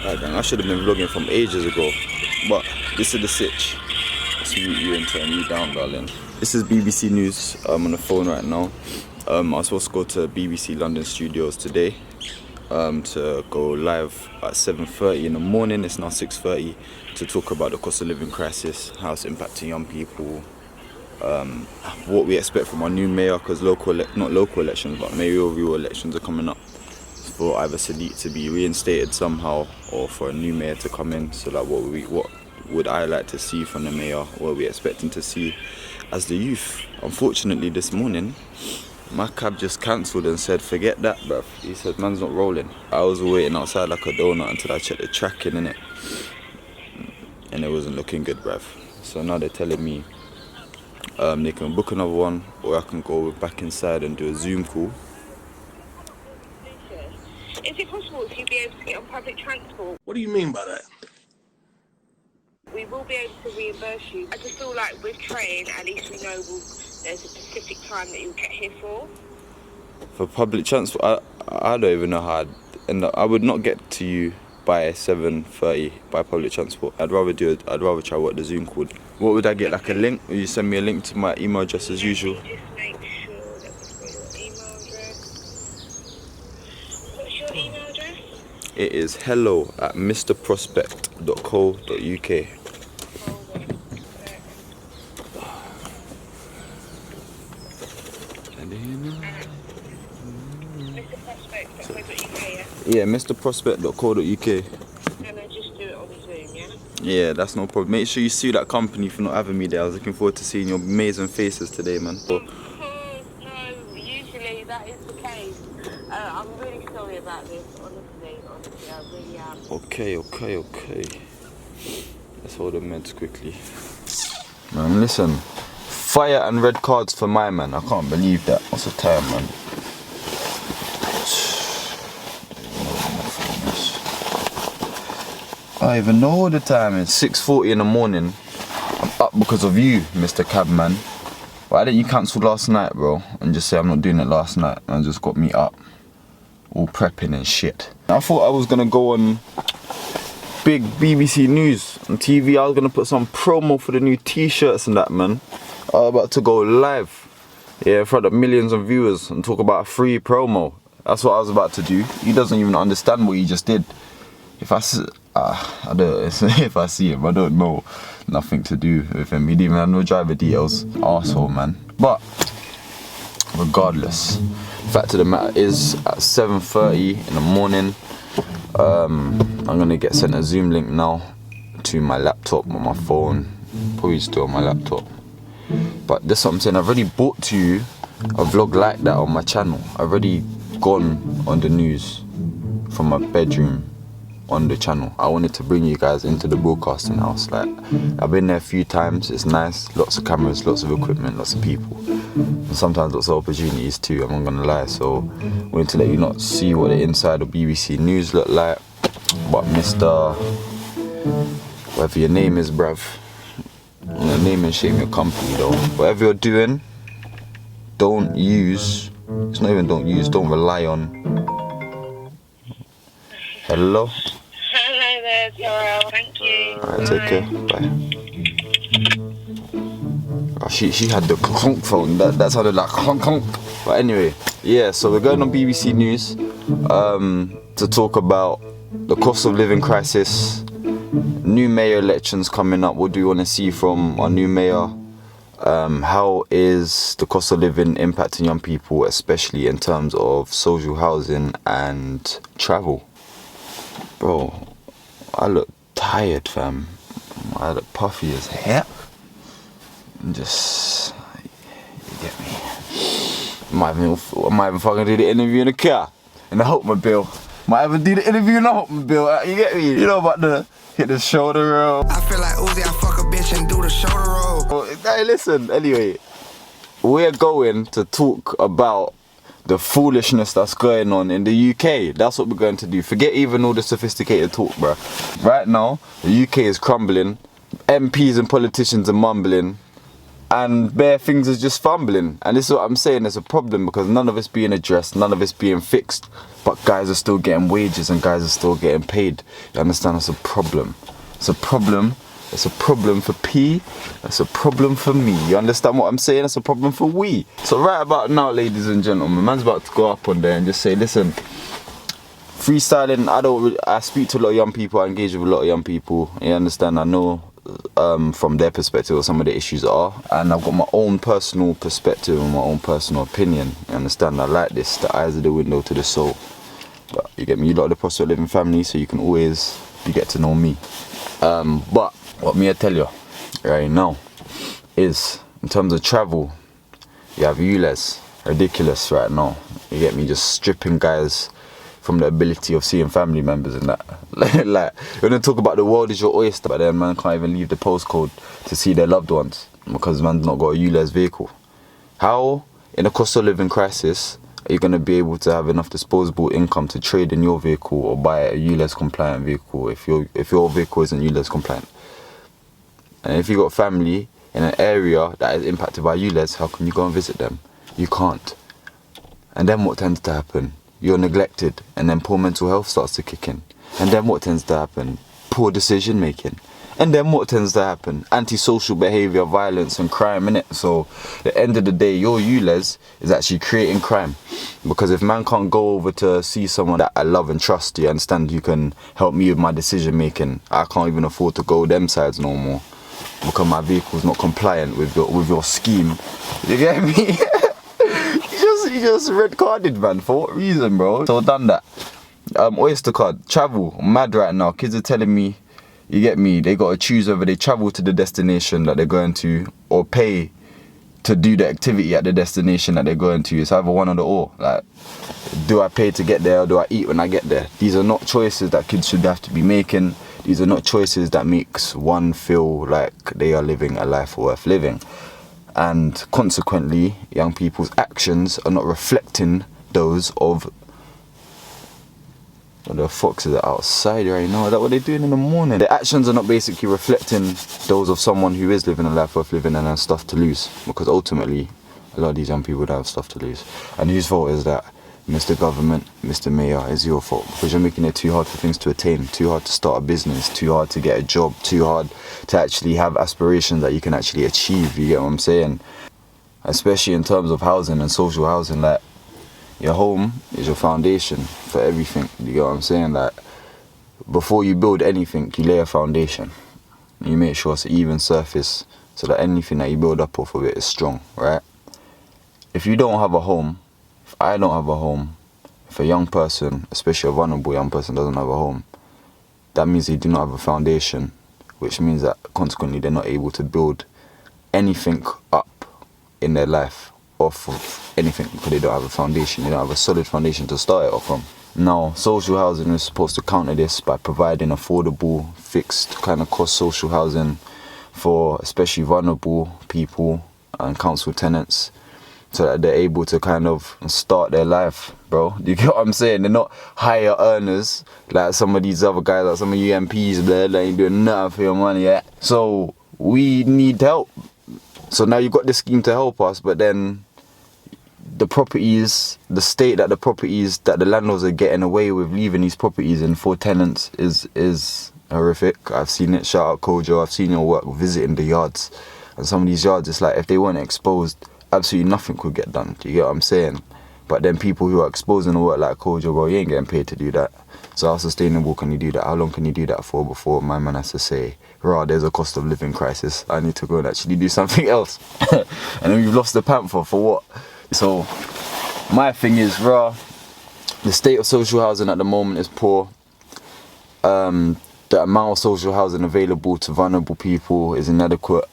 Right, gang, I should have been vlogging from ages ago, but this is the sitch. Let's mute you and turn you down, darling. This is BBC News. I'm on the phone right now. I was supposed to go to BBC London studios today to go live at 7:30 in the morning. It's now 6:30 to talk about the cost of living crisis, how it's impacting young people, what we expect from our new mayor, because not local elections, but mayoral elections are coming up, for either Sadiq to be reinstated somehow or for a new mayor to come in. So like what would I like to see from the mayor, what are we expecting to see as the youth. Unfortunately this morning my cab just cancelled and said forget that, bruv. He said man's not rolling. I was waiting outside like a donut until I checked the tracking in it, and it wasn't looking good, bruv. So now they're telling me they can book another one, or I can go back inside and do a Zoom call. Is it possible for you to be able to get on public transport? What do you mean by that? We will be able to reimburse you. I just feel like with train, at least we know there's a specific time that you'll get here for. For public transport, I don't even know how I'd end up. I would not get to you by 7:30 by public transport. I'd rather try what the Zoom called. What would I get, like a link? Will you send me a link to my email address as usual? Just make sure that we've got your email address. What's your email address? It is hello@mrprospect.co.uk. Yeah, mrprospect.co.uk. And then just do it on Zoom, yeah? Yeah, that's no problem. Make sure you sue that company for not having me there. I was looking forward to seeing your amazing faces today, man. No, usually that is the case. I'm really sorry about this, honestly, I really am. Okay. Let's hold the meds quickly. Man, listen. Fire and red cards for my man. I can't believe that. What's the time, man? I don't even know the time. It's 6:40 in the morning. I'm up because of you, Mr. Cabman. Why didn't you cancel last night, bro? And just say I'm not doing it last night, and just got me up, all prepping and shit. I thought I was gonna go on big BBC News on TV. I was gonna put some promo for the new T-shirts and that, man. I was about to go live, yeah, in front of millions of viewers and talk about a free promo. That's what I was about to do. He doesn't even understand what he just did. If I see him, I don't know nothing to do with him. He didn't even have no driver details. Arsehole, man. But regardless, fact of the matter is, at 7:30 in the morning, I'm gonna get sent a Zoom link now to my laptop on my phone. Probably still on my laptop. But this is what I'm saying. I've already brought to you a vlog like that on my channel. I've already gone on the news from my bedroom on the channel. I wanted to bring you guys into the broadcasting house. Like, I've been there a few times. It's nice. Lots of cameras, lots of equipment, lots of people, and sometimes lots of opportunities too. I'm not gonna lie. So I wanted to let you not see what the inside of BBC News look like. But Mr. whatever your name is, bruv, I'm gonna name and shame your company though. Whatever you're doing, don't rely on. Hello? Hello there, Zorro. Thank you. Alright, take care. Bye. Oh, she had the clunk phone. That sounded like clunk. But anyway, yeah, so we're going on BBC News to talk about the cost of living crisis, new mayor elections coming up. What do we want to see from our new mayor? How is the cost of living impacting young people, especially in terms of social housing and travel? Bro, I look tired, fam. I look puffy as heck. Just, you get me. I might even fucking do the interview in the car, in the Hopemobile. Might even do the interview in the Hopemobile. You get me? You know about the hit the shoulder roll. I feel like Uzi, I fuck a bitch and do the shoulder roll. Hey, listen. Anyway, we're going to talk about the foolishness that's going on in the UK. That's what we're going to do. Forget even all the sophisticated talk, bro. Right now, the UK is crumbling. MPs and politicians are mumbling. And bare things are just fumbling. And this is what I'm saying, there's a problem because none of it's being addressed, none of it's being fixed. but guys are still getting wages and guys are still getting paid. You understand? That's a problem. It's a problem. It's a problem for P. It's a problem for me. You understand what I'm saying? It's a problem for we. So right about now, ladies and gentlemen, man's about to go up on there and just say, listen, freestyling, I speak to a lot of young people, I engage with a lot of young people. You understand? I know from their perspective what some of the issues are, and I've got my own personal perspective and my own personal opinion. You understand? I like this. The eyes are the window to the soul. But you get me? You lot of the prospect living family, so you can always get to know me. But what me I tell you right now is, in terms of travel, you have ULEZ, ridiculous right now. You get me? Just stripping guys from the ability of seeing family members and that. Like, we're gonna talk about the world is your oyster, but then man can't even leave the postcode to see their loved ones because man's not got a ULEZ vehicle. How, in a cost of living crisis, are you gonna be able to have enough disposable income to trade in your vehicle or buy a ULEZ compliant vehicle if your vehicle isn't ULEZ compliant? And if you got family in an area that is impacted by ULEZ, how can you go and visit them? You can't. And then what tends to happen? You're neglected, and then poor mental health starts to kick in. And then what tends to happen? Poor decision making. And then what tends to happen? Antisocial behaviour, violence and crime, innit? So at the end of the day, your ULEZ is actually creating crime. Because if man can't go over to see someone that I love and trust, you understand, you can help me with my decision making, I can't even afford to go them sides no more. Because my vehicle's not compliant with your scheme. You get me? You just red carded, man. For what reason, bro? So done that. Oyster card, travel, mad right now. Kids are telling me, you get me, they gotta choose whether they travel to the destination that they're going to or pay to do the activity at the destination that they're going to. It's either one or the or. Like, do I pay to get there or do I eat when I get there? These are not choices that kids should have to be making. These are not choices that makes one feel like they are living a life worth living. And consequently, young people's actions are not reflecting those of the foxes are outside right now. Is that what they're doing in the morning? Their actions are not basically reflecting those of someone who is living a life worth living and has stuff to lose. Because ultimately, a lot of these young people don't have stuff to lose. And whose fault is that? Mr. Government, Mr. Mayor, is your fault. Because you're making it too hard for things to attain, too hard to start a business, too hard to get a job, too hard to actually have aspirations that you can actually achieve. You get what I'm saying? Especially in terms of housing and social housing, like, your home is your foundation for everything. You get what I'm saying? Like, before you build anything, you lay a foundation. You make sure it's an even surface so that anything that you build up off of it is strong, right? If you don't have a home, if I don't have a home, if a young person, especially a vulnerable young person, doesn't have a home, that means they do not have a foundation, which means that consequently they're not able to build anything up in their life off of anything because they don't have a foundation. They don't have a solid foundation to start it off from. Now, social housing is supposed to counter this by providing affordable, fixed kind of cost social housing for especially vulnerable people and council tenants, so that they're able to kind of start their life, bro. Do you get what I'm saying? They're not higher earners like some of these other guys, like some of you MPs, blah, that ain't doing nothing for your money yet. So we need help. So now you've got this scheme to help us, but then the properties, the state that the properties that the landlords are getting away with leaving these properties in for tenants is horrific. I've seen it. Shout out Kojo. I've seen your work visiting the yards, and some of these yards, it's like if they weren't exposed, absolutely nothing could get done. Do you get what I'm saying? But then people who are exposing the work like Kojo, bro, you ain't getting paid to do that. So how sustainable can you do that? How long can you do that for before my man has to say, rah, there's a cost of living crisis, I need to go and actually do something else? And then we've lost the Panther for what? So my thing is, rah, the state of social housing at the moment is poor. The amount of social housing available to vulnerable people is inadequate.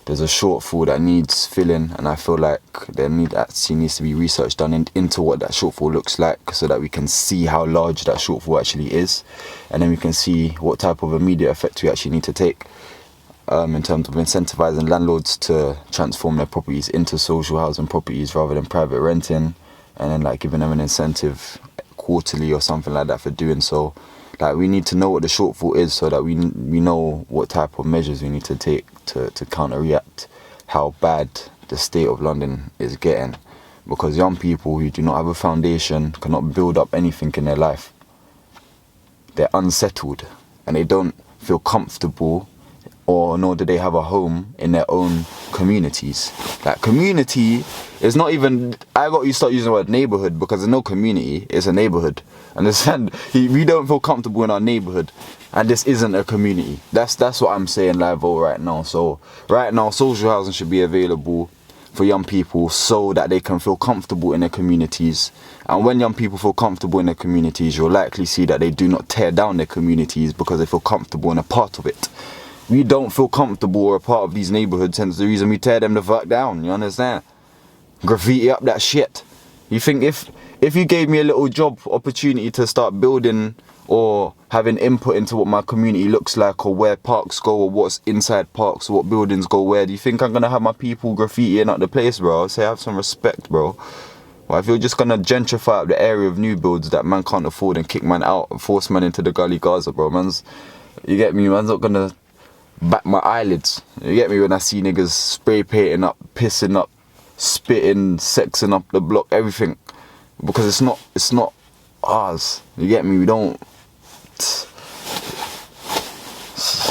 There's a shortfall that needs filling, and I feel like there needs to be research done into what that shortfall looks like, so that we can see how large that shortfall actually is, and then we can see what type of immediate effect we actually need to take in terms of incentivizing landlords to transform their properties into social housing properties rather than private renting, and then like giving them an incentive quarterly or something like that for doing so. Like, we need to know what the shortfall is so that we know what type of measures we need to take to counter-react how bad the state of London is getting. because young people who do not have a foundation cannot build up anything in their life. They're unsettled and they don't feel comfortable, or nor do they have a home in their own communities. Like, community is not even, I got you start using the word neighborhood, because there's no community, it's a neighborhood. Understand? We don't feel comfortable in our neighborhood, and this isn't a community. That's what I'm saying live right now. So right now, social housing should be available for young people so that they can feel comfortable in their communities. And when young people feel comfortable in their communities, you'll likely see that they do not tear down their communities because they feel comfortable and a part of it. We don't feel comfortable or a part of these neighborhoods, hence the reason we tear them the fuck down, you understand? Graffiti up that shit. You think if you gave me a little job opportunity to start building or having input into what my community looks like, or where parks go, or what's inside parks, or what buildings go where, do you think I'm gonna have my people graffitiing up the place, bro? Say, have some respect, bro. Well, if you're just gonna gentrify up the area of new builds that man can't afford and kick man out and force man into the gully Gaza, bro, you get me, man's not gonna back my eyelids. You get me, when I see niggas spray painting up, pissing up, spitting, sexing up the block, everything, because it's not ours. You get me? It's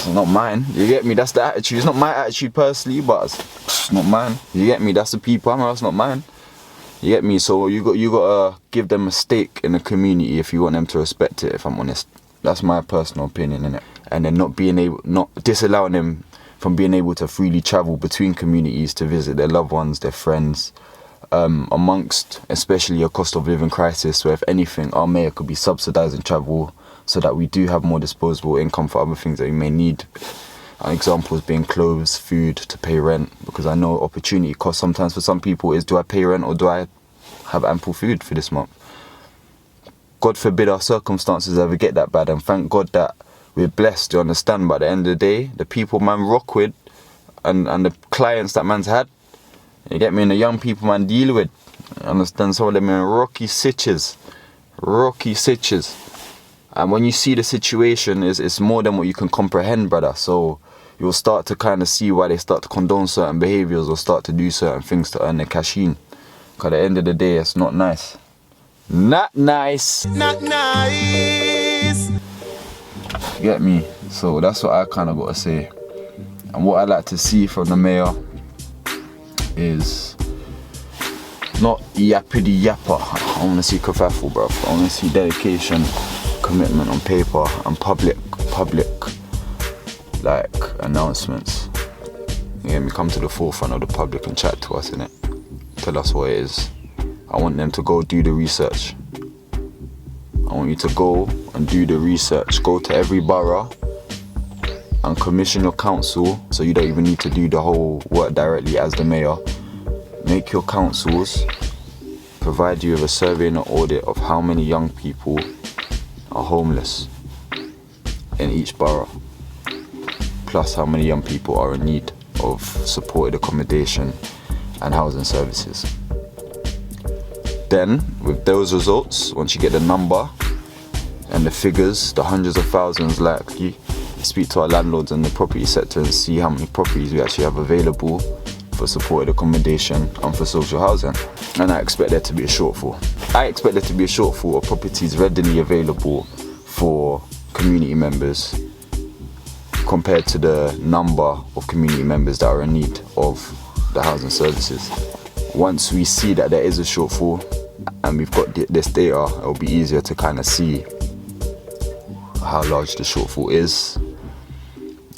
not mine. You get me? That's the attitude. It's not my attitude personally, but it's not mine. You get me? That's the people. It's not mine. You get me? So you gotta give them a stake in the community if you want them to respect it. If I'm honest, that's my personal opinion in it. And then not disallowing them from being able to freely travel between communities to visit their loved ones, their friends, amongst especially a cost of living crisis, where if anything, our mayor could be subsidising travel so that we do have more disposable income for other things that we may need. Examples being clothes, food, to pay rent, because I know opportunity cost sometimes for some people is, do I pay rent or do I have ample food for this month? God forbid our circumstances ever get that bad, and thank God that we're blessed, to understand. By the end of the day, the people man rock with and the clients that man's had, you get me, and the young people man deal with, you understand, some of them in rocky sitches. And when you see the situation, it's more than what you can comprehend, brother. So you'll start to kind of see why they start to condone certain behaviours or start to do certain things to earn their cash in. Because at the end of the day, it's not nice. Not nice. Not nice. You get me? So that's what I kind of got to say. And what I like to see from the mayor is not yappity yapper. I want to see kerfuffle, bro. I want to see dedication, commitment on paper, and public like announcements. You get me? Come to the forefront of the public and chat to us, innit? Tell us what it is. I want them to go do the research. I want you to go and do the research. Go to every borough and commission your council, so you don't even need to do the whole work directly as the mayor. Make your councils provide you with a survey and an audit of how many young people are homeless in each borough, plus how many young people are in need of supported accommodation and housing services. Then, with those results, once you get the number and the figures, the hundreds of thousands, likely, speak to our landlords in the property sector and see how many properties we actually have available for supported accommodation and for social housing. And I expect there to be a shortfall. I expect there to be a shortfall of properties readily available for community members compared to the number of community members that are in need of the housing services. Once we see that there is a shortfall and we've got this data, it'll be easier to kind of see how large the shortfall is,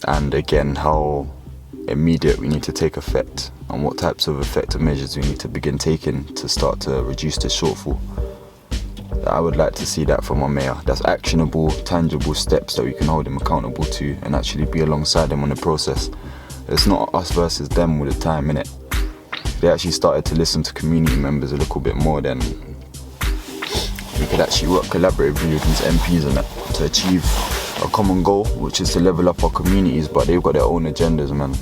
and again how immediate we need to take effect and what types of effective measures we need to begin taking to start to reduce the shortfall. I would like to see that from our mayor. That's actionable, tangible steps that we can hold him accountable to and actually be alongside him on the process. It's not us versus them all the time, innit? If they actually started to listen to community members a little bit more, then we could actually work collaboratively with these MPs and that to achieve a common goal, which is to level up our communities, but they've got their own agendas, man.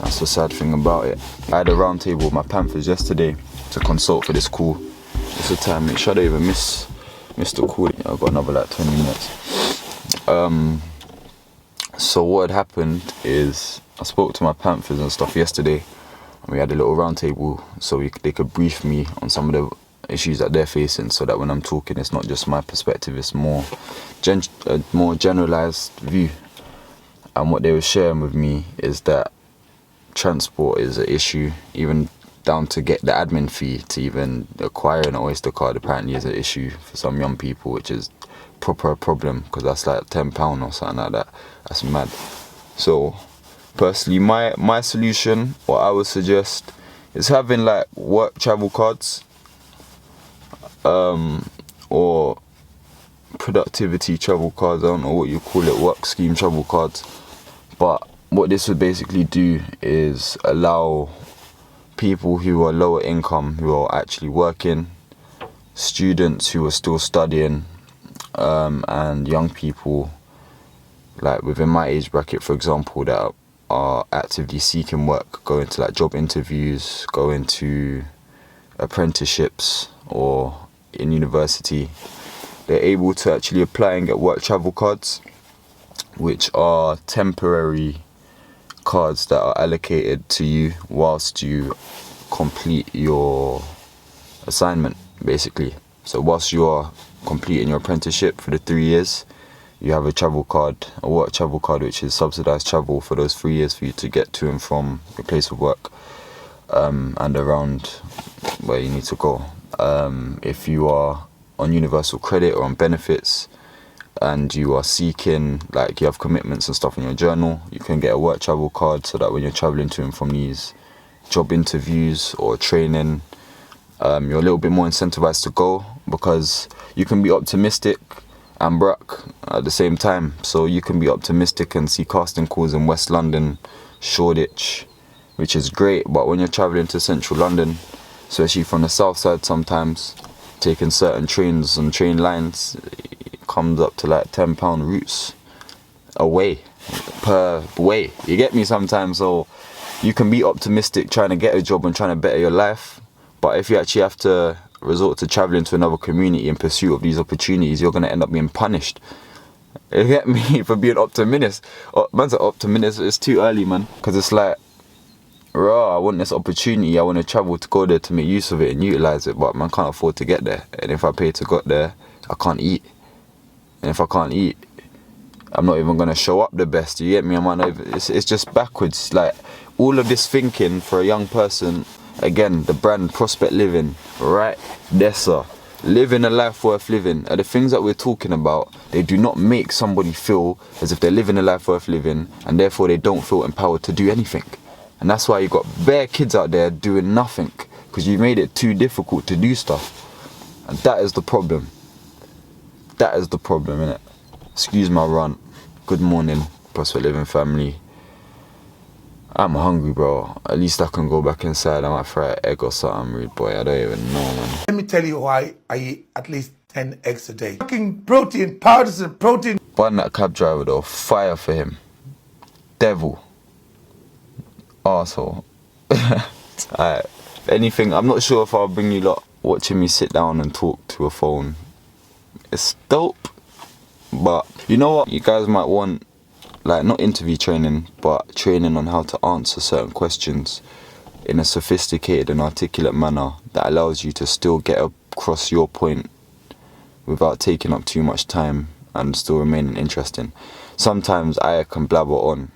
That's the sad thing about it. I had a round table with my Panthers yesterday to consult for this call. It's a time, make sure I don't even miss the call. I've got another like 20 minutes. So what had happened is I spoke to my Panthers and stuff yesterday, And we had a little round table so they could brief me on some of the issues that they're facing, so that when I'm talking, it's not just my perspective, it's more generalized view. And what they were sharing with me is that transport is an issue, even down to get the admin fee to even acquire an Oyster card apparently is an issue for some young people, which is proper a problem, because that's like £10 or something like that. That's mad. So personally, my solution, what I would suggest, is having like work travel cards, or productivity travel cards. I don't know what you call it, work scheme travel cards. But what this would basically do is allow people who are lower income, who are actually working, students who are still studying, and young people like within my age bracket, for example, that are actively seeking work, going to like job interviews, going to apprenticeships or in university. They're able to actually apply and get work travel cards, which are temporary cards that are allocated to you whilst you complete your assignment, basically. So whilst you are completing your apprenticeship for the 3 years, you have a travel card, a work travel card, which is subsidized travel for those 3 years for you to get to and from your place of work, and around where you need to go. If you are on universal credit or on benefits, and you are seeking, like you have commitments and stuff in your journal, you can get a work travel card, so that when you're traveling to and from these job interviews or training, you're a little bit more incentivized to go, because you can be optimistic and broke at the same time. So you can be optimistic and see casting calls in West London, Shoreditch, which is great, but when you're traveling to central London, especially from the south side, sometimes taking certain trains and train lines, it comes up to like £10 routes away per way, you get me, sometimes. So you can be optimistic trying to get a job and trying to better your life, but if you actually have to resort to traveling to another community in pursuit of these opportunities, you're going to end up being punished, you get me, for being optimist. Man's an optimist, it's too early, man, because it's like, raw, I want this opportunity, I want to travel to go there to make use of it and utilize it, but man can't afford to get there. And if I pay to get there, I can't eat. And if I can't eat, I'm not even going to show up the best, you get me? I might not even, it's just backwards. Like, all of this thinking for a young person, again, the brand Prospect Living, right? Dessa, living a life worth living, are the things that we're talking about. They do not make somebody feel as if they're living a life worth living, and therefore they don't feel empowered to do anything. And that's why you got bare kids out there doing nothing, because you made it too difficult to do stuff. And that is the problem. That is the problem, innit? Excuse my rant. Good morning, Prospect Living family. I'm hungry, bro. At least I can go back inside. I might fry an egg or something, rude boy. I don't even know, man. Let me tell you why I eat at least 10 eggs a day. Fucking protein, powders and protein. Bun that cab driver though, fire for him. Devil. Arsehole. Alright, anything, I'm not sure if I'll bring you lot watching me sit down and talk to a phone. It's dope, but you know what? You guys might want, like, not interview training, but training on how to answer certain questions in a sophisticated and articulate manner that allows you to still get across your point without taking up too much time and still remaining interesting. Sometimes I can blabber on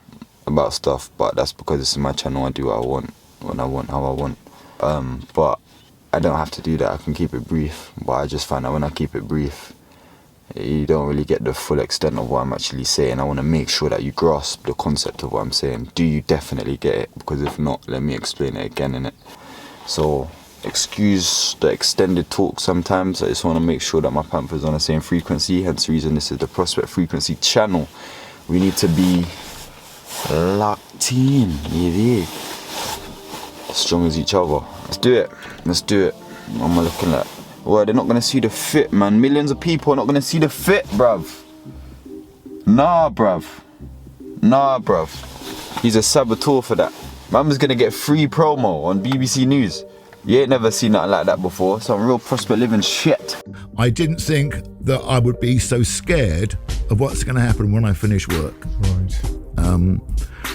about stuff, but that's because it's in my channel. I do what I want, when I want, how I want. But I don't have to do that. I can keep it brief, but I just find that when I keep it brief, you don't really get the full extent of what I'm actually saying. I want to make sure that you grasp the concept of what I'm saying. Do you definitely get it? Because if not, let me explain it again, innit? So excuse the extended talk sometimes. I just want to make sure that my Panthers on the same frequency. Hence the reason this is the Prospect Frequency channel. We need to be locked in, strong as each other. Let's do it. Let's do it. What am I looking at? Well, they're not gonna see the fit, man. Millions of people are not gonna see the fit, bruv. Nah, bruv. Nah, bruv. He's a saboteur for that. Man's gonna get free promo on BBC News. You ain't never seen nothing like that before. Some real Prospect Living shit. I didn't think that I would be so scared of what's going to happen when I finish work. Right.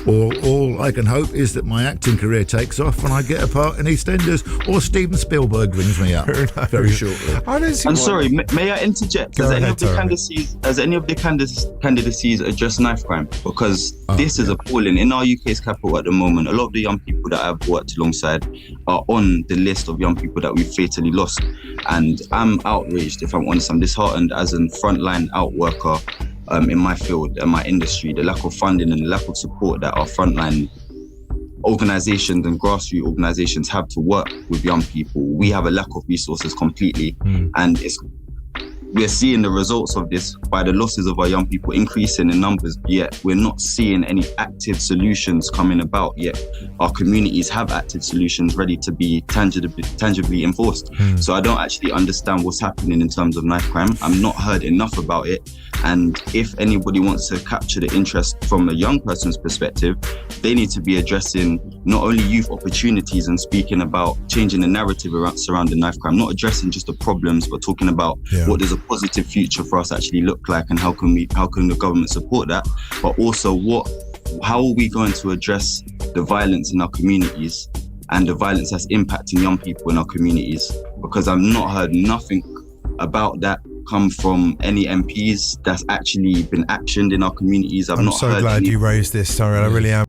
All I can hope is that my acting career takes off and I get a part in EastEnders, or Steven Spielberg rings me up very shortly. I don't see I'm why- sorry, may I interject? Go ahead, Tyrone. Has any of the candidacies addressed knife crime? Because this is appalling. In our UK's capital at the moment, a lot of the young people that I've worked alongside are on the list of young people that we've fatally lost. And I'm outraged, if I'm honest. I'm disheartened as a frontline out worker in my field and my industry. The lack of funding and the lack of support that our frontline organizations and grassroots organizations have to work with young people. We have a lack of resources completely, and we're seeing the results of this by the losses of our young people increasing in numbers, yet we're not seeing any active solutions coming about yet. Our communities have active solutions ready to be tangibly enforced. So I don't actually understand what's happening in terms of knife crime. I'm not heard enough about it. And if anybody wants to capture the interest from a young person's perspective, they need to be addressing not only youth opportunities and speaking about changing the narrative surrounding knife crime, not addressing just the problems, but talking about what does a positive future for us actually look like, and how can the government support that, but also how are we going to address the violence in our communities and the violence that's impacting young people in our communities? Because I've not heard nothing about that come from any MPs that's actually been actioned in our communities. I'm so glad you raised this, Tyrone. I really am.